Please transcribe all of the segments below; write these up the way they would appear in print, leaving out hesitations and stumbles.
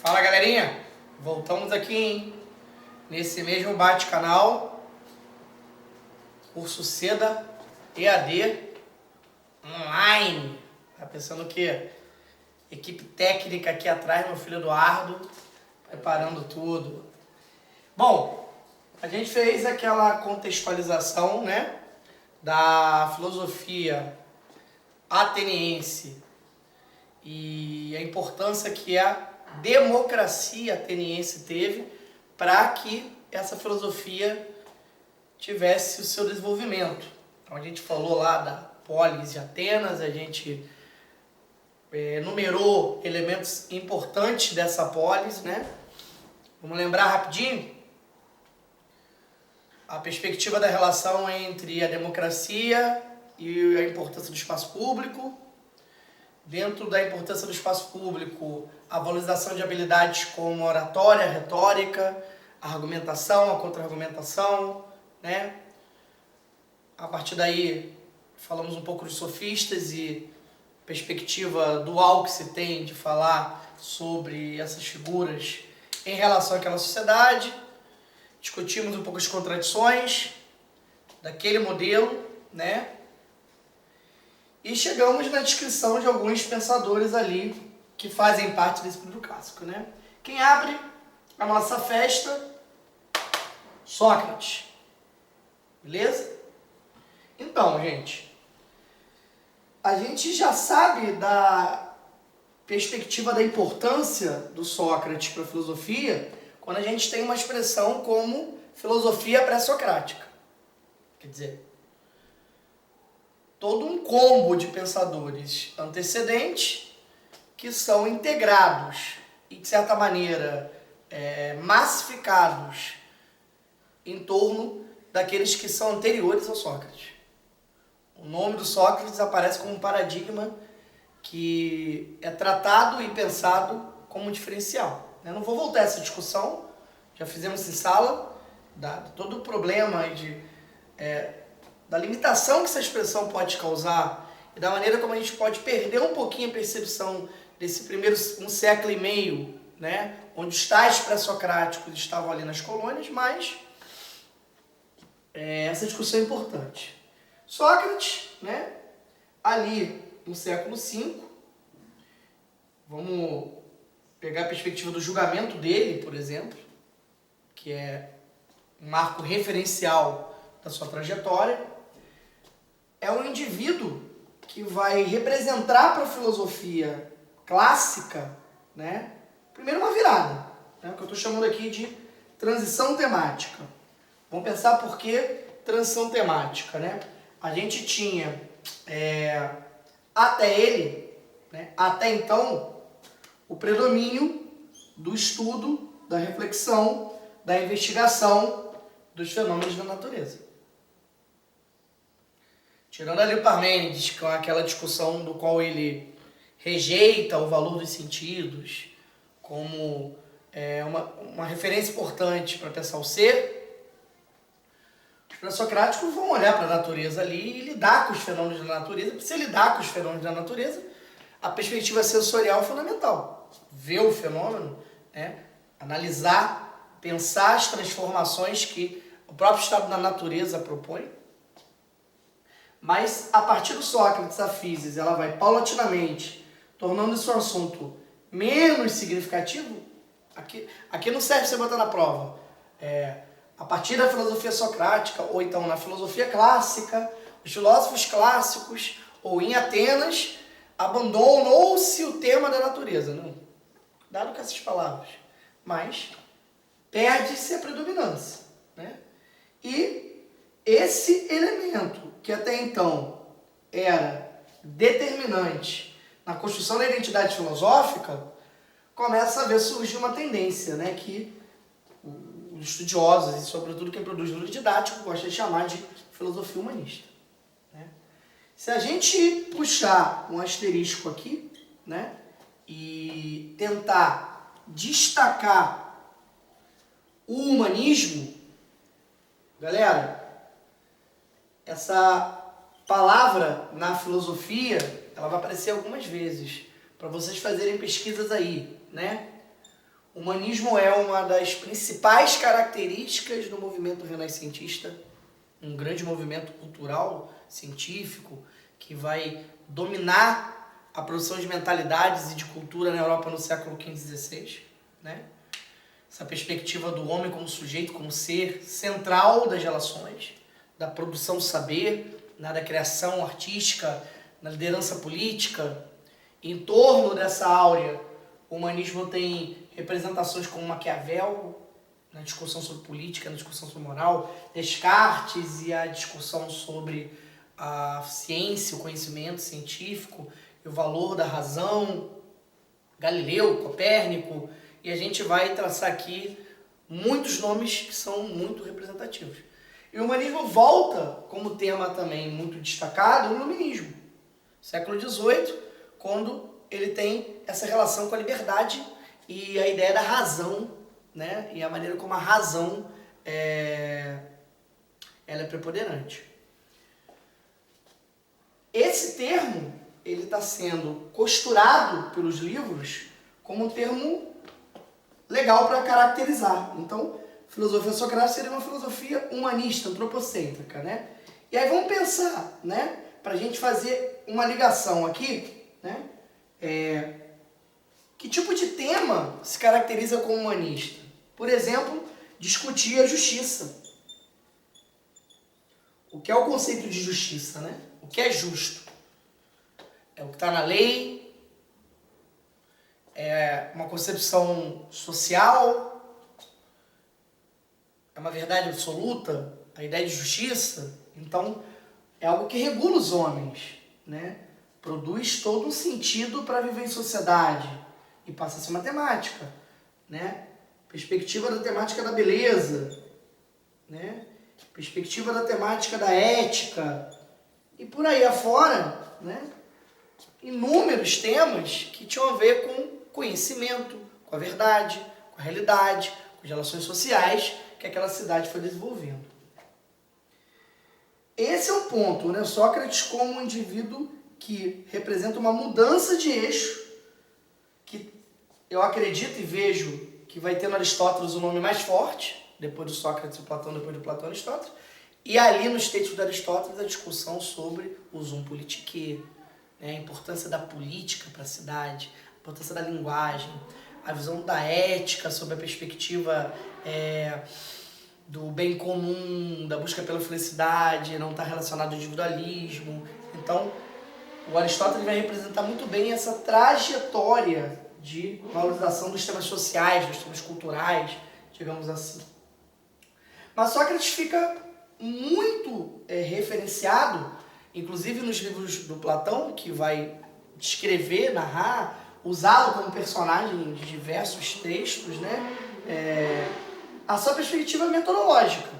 Fala, galerinha, voltamos aqui, hein? Nesse mesmo bate-canal, curso Seda EAD online. Tá pensando o quê? Equipe técnica aqui atrás, meu filho Eduardo, preparando tudo. Bom, a gente fez aquela contextualização, né, da filosofia ateniense e a importância que a democracia ateniense teve para que essa filosofia tivesse o seu desenvolvimento. Então a gente falou lá da polis de Atenas, a gente enumerou elementos importantes dessa polis, né? Vamos lembrar rapidinho a perspectiva da relação entre a democracia e a importância do espaço público. Dentro da importância do espaço público, a valorização de habilidades como oratória, retórica, a argumentação, a contra-argumentação, né? A partir daí, falamos um pouco dos sofistas e perspectiva dual que se tem de falar sobre essas figuras em relação àquela sociedade. Discutimos um pouco as contradições daquele modelo, né? E chegamos na descrição de alguns pensadores ali que fazem parte desse período clássico, né? Quem abre a nossa festa? Sócrates. Beleza? Então, gente, a gente já sabe da perspectiva da importância do Sócrates para a filosofia quando a gente tem uma expressão como filosofia pré-socrática. Quer dizer, todo um combo de pensadores antecedentes que são integrados e, de certa maneira, massificados em torno daqueles que são anteriores ao Sócrates. O nome do Sócrates aparece como um paradigma que é tratado e pensado como um diferencial. Eu não vou voltar a essa discussão, já fizemos em sala, todo o problema da limitação que essa expressão pode causar e da maneira como a gente pode perder um pouquinho a percepção desse primeiro um século e meio, né, onde os tais pré-socráticos estavam ali nas colônias, mas essa discussão é importante. Sócrates, né, ali no século V, vamos pegar a perspectiva do julgamento dele, por exemplo, que é um marco referencial da sua trajetória. É um indivíduo que vai representar para a filosofia clássica, né, primeiro uma virada, né, que eu estou chamando aqui de transição temática. Vamos pensar por que transição temática, né? A gente tinha, até ele, né, até então, o predomínio do estudo, da reflexão, da investigação dos fenômenos da natureza. Tirando ali o Parmênides, com aquela discussão do qual ele rejeita o valor dos sentidos como uma referência importante para pensar o ser, os pré-socráticos vão olhar para a natureza ali e lidar com os fenômenos da natureza. Para você lidar com os fenômenos da natureza, a perspectiva sensorial é fundamental. Ver o fenômeno, né, analisar, pensar as transformações que o próprio estado da natureza propõe. Mas, a partir do Sócrates, a physis, ela vai paulatinamente tornando esse um assunto menos significativo. Aqui não serve você botar na prova. A partir da filosofia socrática, ou então na filosofia clássica, os filósofos clássicos, ou em Atenas, abandonou-se o tema da natureza. Não, cuidado com essas palavras. Mas perde-se a predominância, né? E esse elemento que até então era determinante na construção da identidade filosófica, começa a ver surgir uma tendência, né, que os estudiosos, e sobretudo quem produz livro didático, gosta de chamar de filosofia humanista, né? Se a gente puxar um asterisco aqui, né, e tentar destacar o humanismo, galera, essa palavra na filosofia, ela vai aparecer algumas vezes, para vocês fazerem pesquisas aí, né? O humanismo é uma das principais características do movimento renascentista, um grande movimento cultural, científico, que vai dominar a produção de mentalidades e de cultura na Europa no século XV e XVI, né? Essa perspectiva do homem como sujeito, como ser central das relações, da produção do saber, né, da criação artística, na liderança política. Em torno dessa áurea, o humanismo tem representações como Maquiavel, na discussão sobre política, na discussão sobre moral, Descartes e a discussão sobre a ciência, o conhecimento científico e o valor da razão, Galileu, Copérnico, e a gente vai traçar aqui muitos nomes que são muito representativos. E o humanismo volta como tema também muito destacado no iluminismo, século XVIII, quando ele tem essa relação com a liberdade e a ideia da razão, né? E a maneira como a razão ela é preponderante. Esse termo ele está sendo costurado pelos livros como um termo legal para caracterizar. Então, filosofia socrática seria uma filosofia humanista, antropocêntrica, né? E aí vamos pensar, né? Para a gente fazer uma ligação aqui, né? Que tipo de tema se caracteriza como humanista? Por exemplo, discutir a justiça. O que é o conceito de justiça, né? O que é justo? É o que está na lei? É uma concepção social? É uma verdade absoluta? A ideia de justiça? Então, é algo que regula os homens, né? Produz todo um sentido para viver em sociedade e passa a ser uma temática, né? Perspectiva da temática da beleza, né? Perspectiva da temática da ética e por aí afora, né? Inúmeros temas que tinham a ver com conhecimento, com a verdade, com a realidade, com as relações sociais que aquela cidade foi desenvolvendo. Esse é o ponto, né? Sócrates como um indivíduo que representa uma mudança de eixo, que eu acredito e vejo que vai ter no Aristóteles o nome mais forte, depois do Sócrates e Platão, depois do Platão e Aristóteles, e ali nos textos do Aristóteles a discussão sobre o zoom politique, né? A importância da política para a cidade, a importância da linguagem, a visão da ética sob a perspectiva do bem comum, da busca pela felicidade, não está relacionado ao individualismo. Então, o Aristóteles vai representar muito bem essa trajetória de valorização dos temas sociais, dos temas culturais, digamos assim. Mas Sócrates fica muito referenciado, inclusive nos livros do Platão, que vai descrever, narrar, usá-lo como personagem de diversos textos, né? A sua perspectiva metodológica.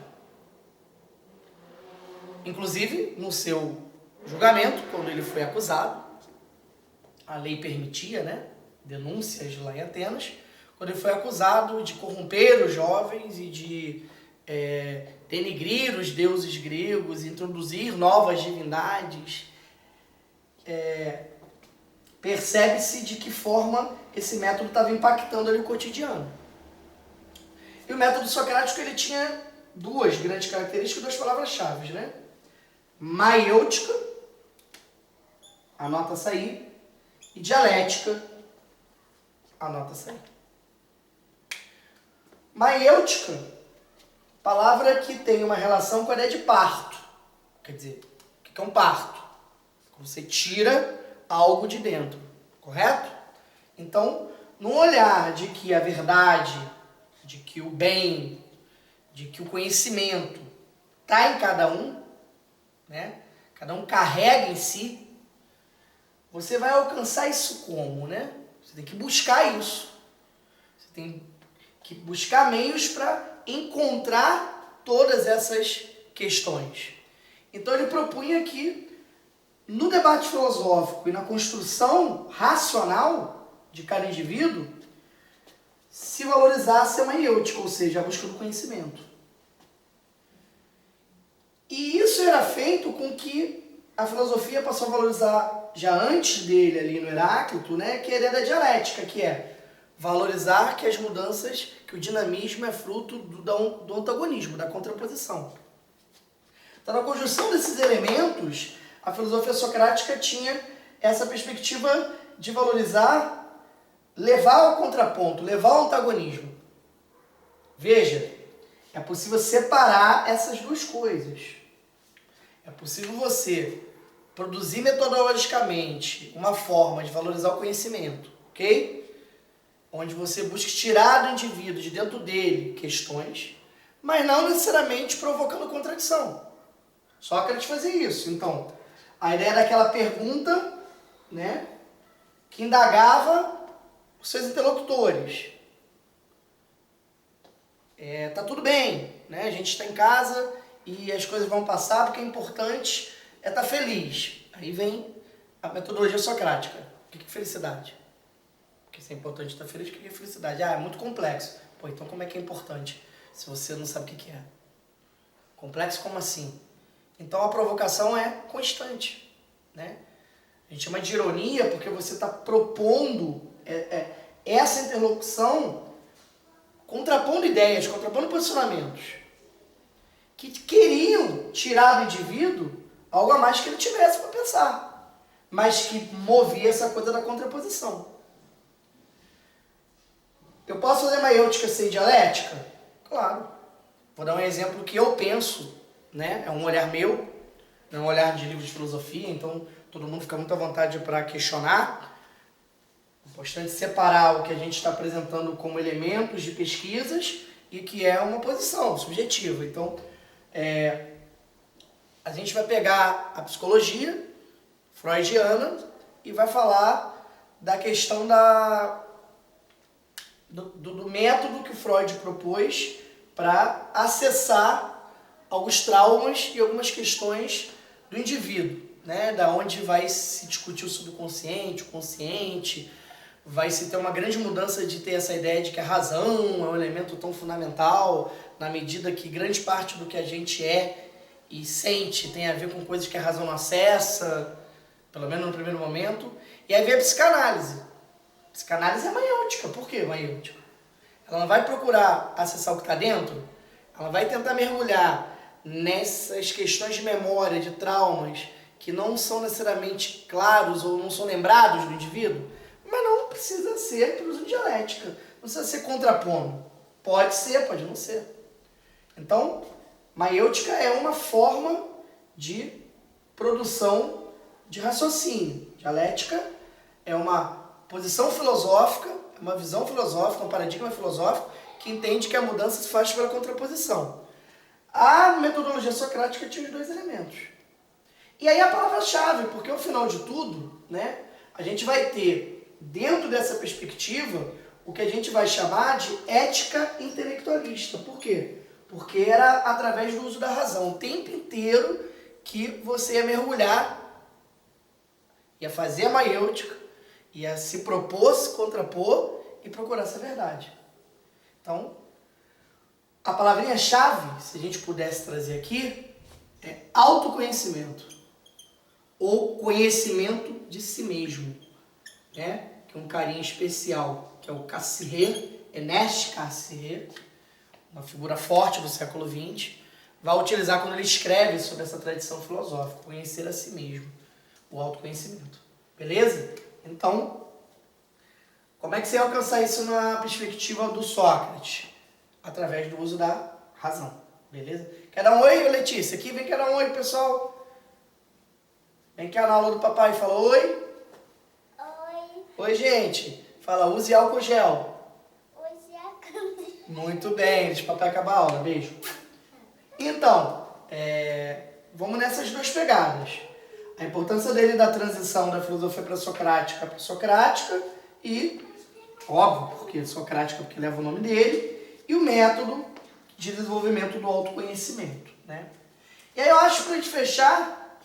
Inclusive, no seu julgamento, quando ele foi acusado, a lei permitia, né? Denúncias lá em Atenas, quando ele foi acusado de corromper os jovens e de denegrir os deuses gregos, introduzir novas divindades, percebe-se de que forma esse método estava impactando ali o cotidiano. E o método socrático ele tinha duas grandes características, duas palavras-chave, né? Maiêutica, anota-se aí, e dialética, anota-se aí. Maiêutica, palavra que tem uma relação com a ideia de parto. Quer dizer, o que é um parto? Você tira algo de dentro, correto? Então, no olhar de que a verdade, de que o bem, de que o conhecimento está em cada um, né? Cada um carrega em si, você vai alcançar isso como, né? Você tem que buscar isso. Você tem que buscar meios para encontrar todas essas questões. Então ele propunha que no debate filosófico e na construção racional de cada indivíduo se valorizasse a maiêutica, ou seja, a busca do conhecimento. E isso era feito com que a filosofia passou a valorizar, já antes dele ali no Heráclito, né, que é a ideia da dialética, que é valorizar que as mudanças, que o dinamismo é fruto do antagonismo, da contraposição. Então, na conjunção desses elementos, a filosofia socrática tinha essa perspectiva de valorizar, levar ao contraponto, levar ao antagonismo. Veja, é possível separar essas duas coisas. É possível você produzir metodologicamente uma forma de valorizar o conhecimento, ok? Onde você busque tirar do indivíduo, de dentro dele, questões, mas não necessariamente provocando contradição. Sócrates fazia isso. Então, a ideia daquela pergunta, né, que indagava os seus interlocutores. Tá tudo bem, né? A gente está em casa e as coisas vão passar, porque o importante é estar feliz. Aí vem a metodologia socrática. O que é felicidade? Porque se é importante estar feliz, o que é felicidade? Ah, é muito complexo. Pô, então como é que é importante se você não sabe o que é? Complexo como assim? Então a provocação é constante, né? A gente chama de ironia porque você está propondo essa interlocução, contrapondo ideias, contrapondo posicionamentos que queriam tirar do indivíduo algo a mais que ele tivesse para pensar, mas que movia essa coisa da contraposição. Eu posso fazer maiêutica sem dialética? Claro. Vou dar um exemplo que eu penso, né? É um olhar meu, não é um olhar de livro de filosofia, então todo mundo fica muito à vontade para questionar. É importante separar o que a gente está apresentando como elementos de pesquisas e que é uma posição subjetiva. Então, a gente vai pegar a psicologia freudiana e vai falar da questão do método que o Freud propôs para acessar alguns traumas e algumas questões do indivíduo, né? Da onde vai se discutir o subconsciente, o consciente, vai se ter uma grande mudança de ter essa ideia de que a razão é um elemento tão fundamental, na medida que grande parte do que a gente é e sente tem a ver com coisas que a razão não acessa, pelo menos no primeiro momento. E aí vem a psicanálise. A psicanálise é maiêutica. Por que maiêutica? Ela não vai procurar acessar o que está dentro, ela vai tentar mergulhar nessas questões de memória, de traumas, que não são necessariamente claros ou não são lembrados do indivíduo, mas não precisa ser por uso de dialética, não precisa ser contrapondo. Pode ser, pode não ser. Então, maiêutica é uma forma de produção de raciocínio. Dialética é uma posição filosófica, uma visão filosófica, um paradigma filosófico que entende que a mudança se faz pela contraposição. A metodologia socrática tinha os dois elementos. E aí a palavra-chave, porque ao final de tudo, né, a gente vai ter, dentro dessa perspectiva, o que a gente vai chamar de ética intelectualista. Por quê? Porque era através do uso da razão. O tempo inteiro que você ia mergulhar, ia fazer a maiêutica, ia se propor, se contrapor e procurar essa verdade. Então, a palavrinha-chave, se a gente pudesse trazer aqui, é autoconhecimento. Ou conhecimento de si mesmo. Né? Que é um carinha especial, que é o Cassirer, Ernest Cassirer, uma figura forte do século XX, vai utilizar quando ele escreve sobre essa tradição filosófica, conhecer a si mesmo, o autoconhecimento. Beleza? Então, como é que você vai alcançar isso na perspectiva do Sócrates? Através do uso da razão. Beleza? Quer dar um oi, Letícia? Aqui, vem, quer dar um oi, pessoal. Vem cá na aula do papai, fala oi. Oi. Oi, gente. Fala, use álcool gel. Use álcool. Muito bem, deixa o papai acabar a aula. Beijo. Então, vamos nessas duas pegadas. A importância dele da transição da filosofia pré-socrática para socrática e, óbvio, porque socrática porque leva o nome dele, e o método de desenvolvimento do autoconhecimento. Né? E aí eu acho que para a gente fechar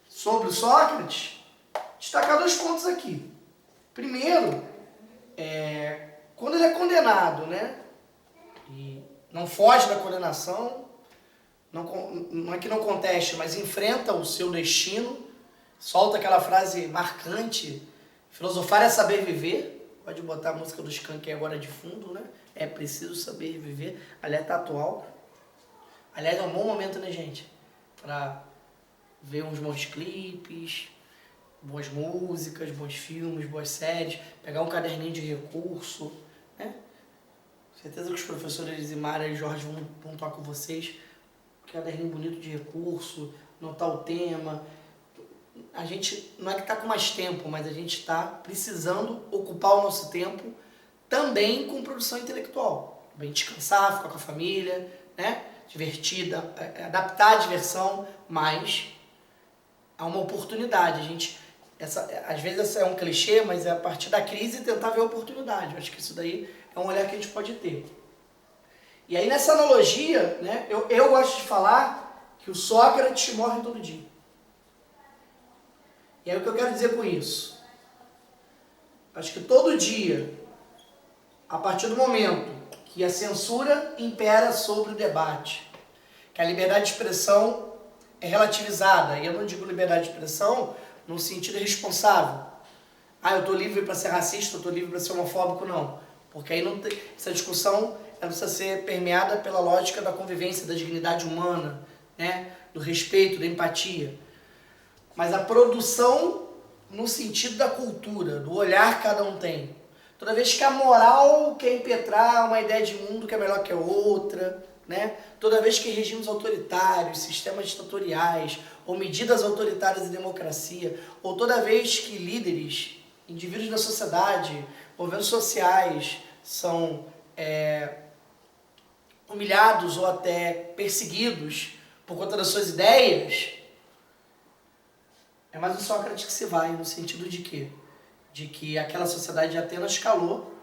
sobre o Sócrates, destacar dois pontos aqui. Primeiro, quando ele é condenado, né? E não foge da condenação, não é que não conteste, mas enfrenta o seu destino, solta aquela frase marcante, filosofar é saber viver, Pode botar a música do Skank agora de fundo, né? É preciso saber viver. Aliás, tá atual. Aliás, é um bom momento, né, gente? Pra ver uns bons clipes, boas músicas, bons filmes, boas séries, pegar um caderninho de recurso, né? Certeza que os professores Imara e Jorge vão pontuar com vocês. Caderninho bonito de recurso, notar o tema. A gente não é que está com mais tempo, mas a gente está precisando ocupar o nosso tempo também com produção intelectual. Bem descansar, ficar com a família, né? Divertida, adaptar a diversão, mas há uma oportunidade. Às vezes essa é um clichê, mas é a partir da crise tentar ver a oportunidade. Eu acho que isso daí é um olhar que a gente pode ter. E aí nessa analogia, né, eu gosto de falar que o Sócrates morre todo dia. E aí o que eu quero dizer com isso? Acho que todo dia, a partir do momento que a censura impera sobre o debate, que a liberdade de expressão é relativizada, e eu não digo liberdade de expressão no sentido responsável. Eu estou livre para ser racista, eu estou livre para ser homofóbico, não. Porque aí não tem, essa discussão ela precisa ser permeada pela lógica da convivência, da dignidade humana, né? Do respeito, da empatia. Mas a produção no sentido da cultura, do olhar que cada um tem. Toda vez que a moral quer impetrar uma ideia de mundo que é melhor que a outra, né? Toda vez que regimes autoritários, sistemas ditatoriais, ou medidas autoritárias e democracia, ou toda vez que líderes, indivíduos da sociedade, movimentos sociais são humilhados ou até perseguidos por conta das suas ideias, é mais o Sócrates que se vai, no sentido de quê? De que aquela sociedade de Atenas calou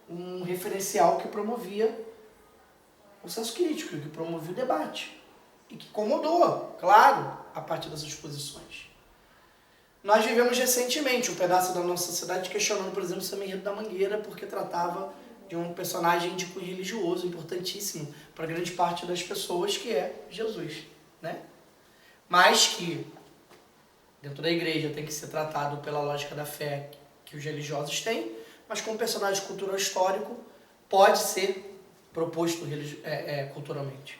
um referencial que promovia o senso crítico, que promovia o debate e que incomodou, claro, a partir dessas posições. Nós vivemos recentemente um pedaço da nossa sociedade questionando, por exemplo, o Samba Enredo da Mangueira, porque tratava de um personagem de cunho religioso importantíssimo para grande parte das pessoas, que é Jesus, né? Mas que dentro da igreja tem que ser tratado pela lógica da fé que os religiosos têm, mas como personagem cultural histórico pode ser proposto culturalmente.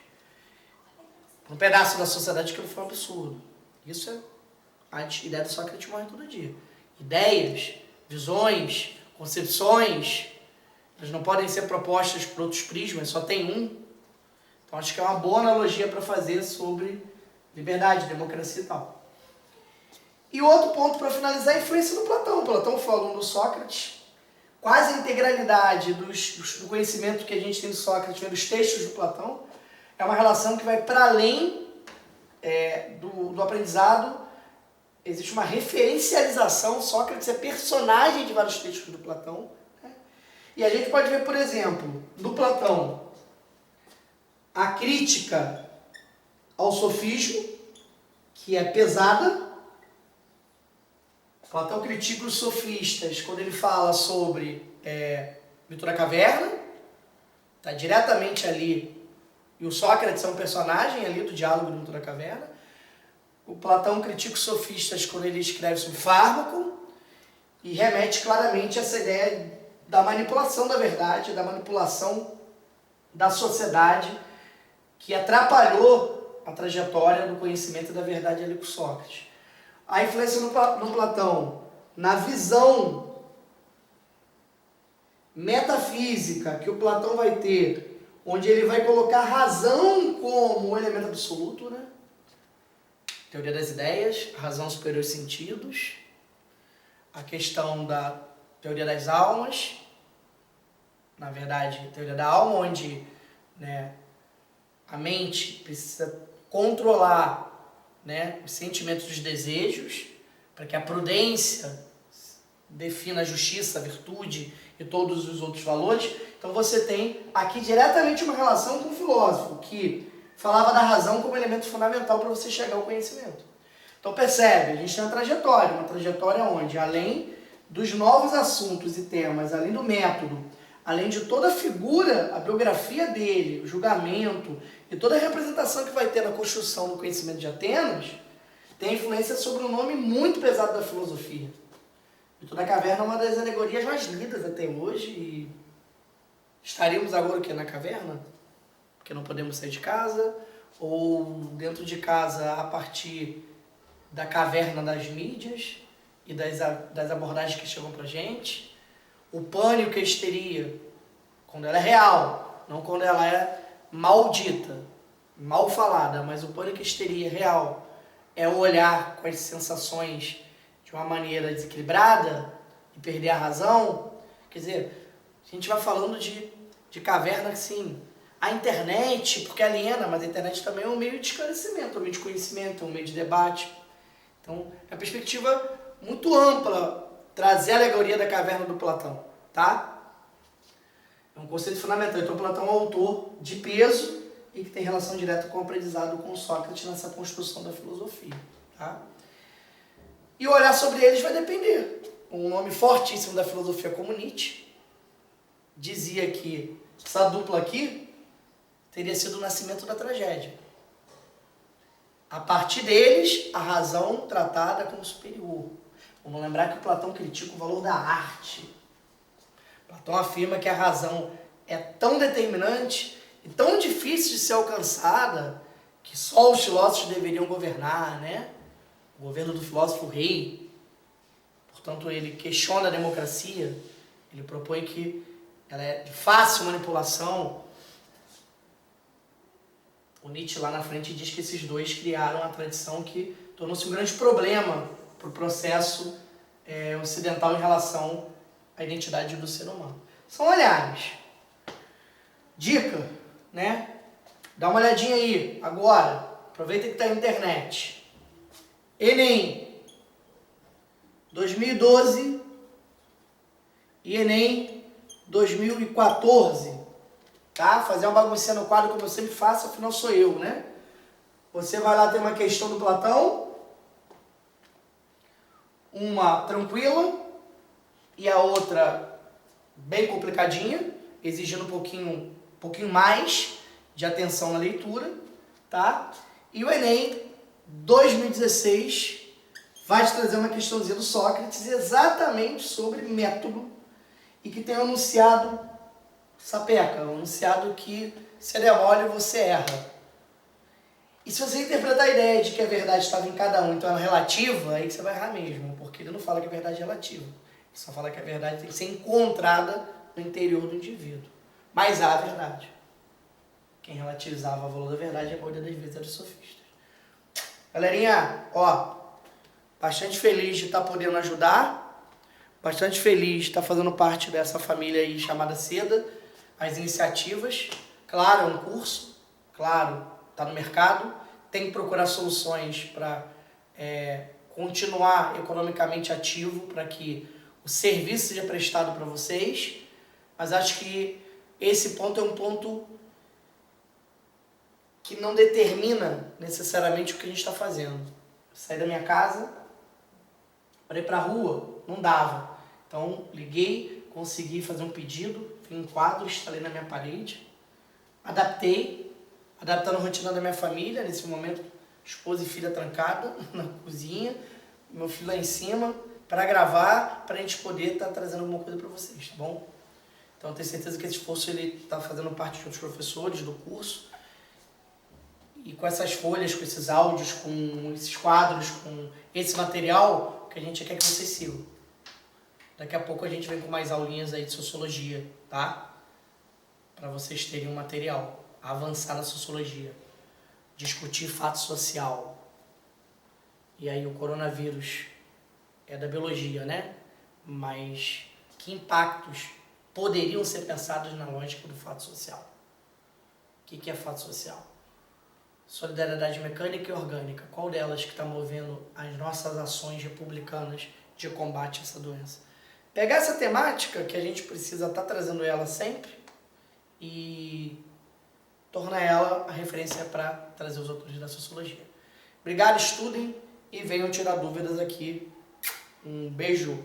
Um pedaço da sociedade que foi um absurdo. Isso é a ideia do Sócrates morre todo dia. Ideias, visões, concepções, elas não podem ser propostas por outros prismas, só tem um. Então acho que é uma boa analogia para fazer sobre liberdade, democracia e tal. E outro ponto para finalizar é a influência do Platão. Platão falando do Sócrates, quase a integralidade do conhecimento que a gente tem do Sócrates, dos textos do Platão, é uma relação que vai para além do aprendizado. Existe uma referencialização, Sócrates é personagem de vários textos do Platão. Né? E a gente pode ver, por exemplo, do Platão, a crítica ao sofismo, que é pesada. Platão critica os sofistas quando ele fala sobre Mito da Caverna, está diretamente ali, e o Sócrates é um personagem ali do diálogo do Mito da Caverna. O Platão critica os sofistas quando ele escreve sobre fármaco e remete claramente a essa ideia da manipulação da verdade, da manipulação da sociedade que atrapalhou a trajetória do conhecimento da verdade ali com Sócrates. A influência no Platão, na visão metafísica que o Platão vai ter, onde ele vai colocar a razão como um elemento absoluto, né? Teoria das ideias, a razão superior aos sentidos, a questão da teoria das almas, na verdade, a teoria da alma, onde, né, a mente precisa controlar, né, os sentimentos dos desejos, para que a prudência defina a justiça, a virtude e todos os outros valores. Então você tem aqui diretamente uma relação com o filósofo, que falava da razão como elemento fundamental para você chegar ao conhecimento. Então percebe, a gente tem uma trajetória onde, além dos novos assuntos e temas, além do método, além de toda a figura, a biografia dele, o julgamento e toda a representação que vai ter na construção do conhecimento de Atenas, tem influência sobre um nome muito pesado da filosofia, Mito da caverna é uma das alegorias mais lidas até hoje. E estaríamos agora o quê? Na caverna? Porque não podemos sair de casa, ou dentro de casa a partir da caverna das mídias e das abordagens que chegam pra gente. O pânico e a histeria, quando ela é real, não quando ela é maldita, mal falada, mas o pânico e a histeria real é o olhar com as sensações de uma maneira desequilibrada e perder a razão. Quer dizer, a gente vai falando de caverna assim, a internet, porque aliena, mas a internet também é um meio de esclarecimento, um meio de conhecimento, um meio de debate. Então, é uma perspectiva muito ampla trazer a alegoria da caverna do Platão, tá? É um conceito fundamental. Então, Platão é um autor de peso e que tem relação direta com o aprendizado com Sócrates nessa construção da filosofia, tá? E o olhar sobre eles vai depender. Um nome fortíssimo da filosofia como Nietzsche dizia que essa dupla aqui teria sido o nascimento da tragédia. A partir deles, a razão tratada como superior. Vamos lembrar que o Platão critica o valor da arte. Platão afirma que a razão é tão determinante e tão difícil de ser alcançada que só os filósofos deveriam governar, né? O governo do filósofo rei. Portanto, ele questiona a democracia, ele propõe que ela é de fácil manipulação. O Nietzsche lá na frente diz que esses dois criaram a tradição que tornou-se um grande problema para o processo ocidental em relação à identidade do ser humano. São olhares. Dica, né? Dá uma olhadinha aí, agora. Aproveita que está na internet. Enem 2012 e Enem 2014. Tá? Fazer uma baguncinha no quadro como eu sempre faço, afinal sou eu, né? Você vai lá ter uma questão do Platão, uma tranquila e a outra bem complicadinha, exigindo um pouquinho mais de atenção na leitura, tá? E o Enem 2016 vai te trazer uma questãozinha do Sócrates exatamente sobre método e que tem anunciado sapeca, um enunciado que se é mole você erra. E se você interpretar a ideia de que a verdade estava em cada um, então ela é relativa, aí você vai errar mesmo, porque ele não fala que a verdade é relativa. Ele só fala que a verdade tem que ser encontrada no interior do indivíduo. Mas há a verdade. Quem relativizava o valor da verdade, a maioria das vezes, era os sofistas. Galerinha, ó, bastante feliz de estar podendo ajudar, bastante feliz de estar fazendo parte dessa família aí chamada Seda, as iniciativas. Claro, é um curso, claro, está no mercado, tem que procurar soluções para continuar economicamente ativo, para que o serviço seja prestado para vocês, mas acho que esse ponto é um ponto que não determina necessariamente o que a gente está fazendo. Saí da minha casa, para ir para a rua, não dava. Então, liguei, consegui fazer um pedido, fiz um quadro, instalei na minha parede, adaptando a rotina da minha família, nesse momento, esposa e filha trancada na cozinha, meu filho lá em cima, para gravar, para a gente poder estar trazendo alguma coisa para vocês, tá bom? Então, eu tenho certeza que esse esforço está fazendo parte de outros professores do curso, e com essas folhas, com esses áudios, com esses quadros, com esse material, que a gente quer que vocês sigam. Daqui a pouco a gente vem com mais aulinhas aí de sociologia, tá? Para vocês terem um material, avançar na sociologia, discutir fato social. E aí o coronavírus é da biologia, né? Mas que impactos poderiam ser pensados na lógica do fato social? O que é fato social? Solidariedade mecânica e orgânica. Qual delas que está movendo as nossas ações republicanas de combate a essa doença? Pegar essa temática, que a gente precisa estar trazendo ela sempre, e tornar ela a referência para trazer os autores da sociologia. Obrigado, estudem e venham tirar dúvidas aqui. Um beijo.